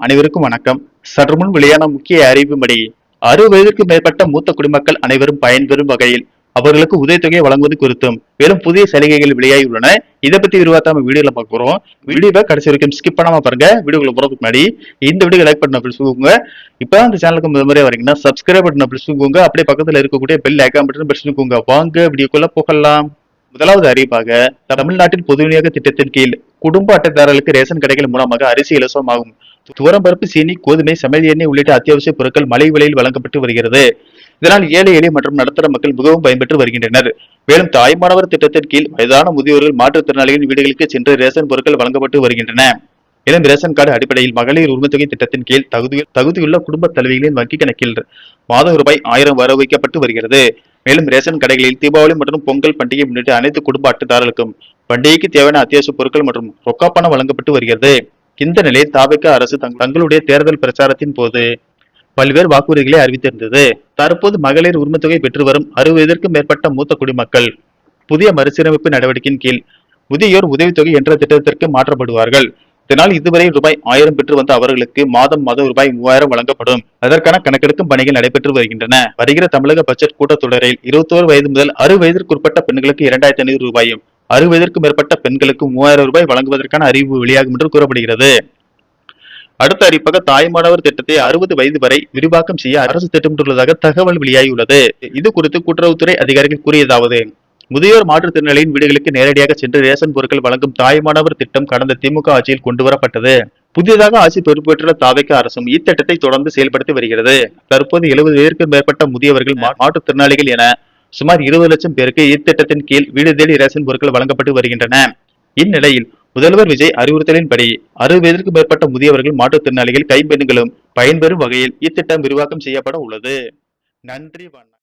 அனைவருக்கும் வணக்கம். சற்று முன் வெளியான முக்கிய அறிவிப்புப்படி 60 வயதிற்கு மேற்பட்ட மூத்த குடிமக்கள் அனைவரும் பயன்பெறும் வகையில் அவர்களுக்கு உதவித்தொகை வழங்குவது குறித்தும் மேலும் புதிய சலுகைகள் வெளியாகியுள்ளன. இதை பத்தி விரிவாக நம்ம வீடியோல பார்க்க போறோம். வீடியோவை கடைசி வரைக்கும் ஸ்கிப் பண்ணாம பாருங்க. வீடியோக்குள்ள போறதுக்கு முன்னாடி இந்த வீடியோ லைக் பண்ண பிடிச்சுக்கோங்க. இப்போ இந்த சேனலுக்கு முதல் முறை வரீங்கன்னா சப்ஸ்கிரைப் பட்டனை பிடிச்சுக்கோங்க. அப்படியே பக்கத்துல இருக்கக்கூடிய பெல் ஐகான் பட்டன் பிடிச்சுக்கோங்க. வாங்க வீடியோக்குள்ள போகலாம். முதலாவது அறிவிப்பாக, தமிழ்நாட்டில் பொது விநியோக திட்டத்தின் கீழ் குடும்ப அட்டைதாரர்களுக்கு ரேஷன் கடைகள் மூலமாக அரிசி இலவசமாகும். துவரம்பருப்பு, சீனி, கோதுமை, சமையல் எண்ணெய் உள்ளிட்ட அத்தியாவசிய பொருட்கள் மலிவு விலையில் வழங்கப்பட்டு வருகிறது. இதனால் ஏழை எளிய மற்றும் நடுத்தர மக்கள் மிகவும் பயன்பெற்று வருகின்றனர். மேலும் தாய்மானவர் திட்டத்தின் கீழ் வயதான முதியோர்கள், மாற்றுத்திறனாளிகளின் வீடுகளுக்கு சென்று ரேஷன் பொருட்கள் வழங்கப்பட்டு வருகின்றன. மேலும் ரேஷன் கார்டு அடிப்படையில் மகளிர் உரிமைத்தொகை திட்டத்தின் கீழ் தகுதியுள்ள குடும்ப தலைவிகளின் வங்கி கணக்கில் மாதம் ரூபாய் 1000 வர வைக்கப்பட்டு வருகிறது. மேலும் ரேஷன் கடைகளில் தீபாவளி மற்றும் பொங்கல் பண்டிகை முன்னிட்டு அனைத்து குடும்ப அட்டைதாரர்களுக்கும் பண்டிகைக்கு தேவையான அத்தியாவசிய பொருட்கள் மற்றும் ரொக்க பணம் வழங்கப்பட்டு வருகிறது. இந்த நிலையில் தாவேக அரசு தங்களுடைய தேர்தல் பிரச்சாரத்தின் போது பல்வேறு வாக்குறுதிகளை அறிவித்திருந்தது. தற்போது மகளிர் உரிமைத்தொகை பெற்று வரும் 60 வயதிற்கும் மேற்பட்ட மூத்த குடிமக்கள் புதிய மறுசீரமைப்பு நடவடிக்கையின் கீழ் முதியோர் உதவித்தொகை என்ற திட்டத்திற்கு மாற்றப்படுவார்கள். இதனால் இதுவரை ரூபாய் 1000 பெற்று வந்த அவர்களுக்கு மாதம் ரூபாய் 3000 வழங்கப்படும். அதற்கான கணக்கெடுக்கும் பணிகள் நடைபெற்று வருகின்றன. வருகிற தமிழக பட்ஜெட் கூட்டத்தொடரில் 21 வயது முதல் 60 வயதிற்குட்பட்ட பெண்களுக்கு 2500 ரூபாயும் 60 வயதிற்கு மேற்பட்ட பெண்களுக்கு 3000 ரூபாய் வழங்குவதற்கான அறிவிப்பு வெளியாகும் என்று கூறப்படுகிறது. அடுத்த அறிவிப்பாக, தாய்மானவர் திட்டத்தை 60 வயது வரை விரிவாக்கம் செய்ய அரசு திட்டமிட்டுள்ளதாக தகவல் வெளியாகியுள்ளது. இது குறித்து கூட்டுறவுத்துறை அதிகாரிகள் கூறியதாவது: முதியோர் மாற்றுத்திறனாளியின் வீடுகளுக்கு நேரடியாக சென்று ரேஷன் பொருட்கள் வழங்கும் தாய்மானவர் திட்டம் கடந்த திமுக ஆட்சியில் கொண்டுவரப்பட்டது. புதியதாக ஆட்சி பொறுப்பேற்றுள்ள தாவேக அரசும் இத்திட்டத்தை தொடர்ந்து செயல்படுத்தி வருகிறது. தற்போது 70 வயதிற்கு மேற்பட்ட முதியவர்கள், மாற்றுத்திறனாளிகள் என சுமார் 20 லட்சம் பேருக்கு இத்திட்டத்தின் கீழ் வீடு தேடி ரேஷன் பொருட்கள் வழங்கப்பட்டு வருகின்றன. இந்நிலையில் முதல்வர் விஜய் அறிவுறுத்தலின்படி 60 வயதிற்கு மேற்பட்ட முதியவர்கள், மாற்றுத்திறனாளிகள், கைம்பெண்களும் பயன்பெறும் வகையில் இத்திட்டம் விரிவாக்கம் செய்யப்பட உள்ளது. நன்றி.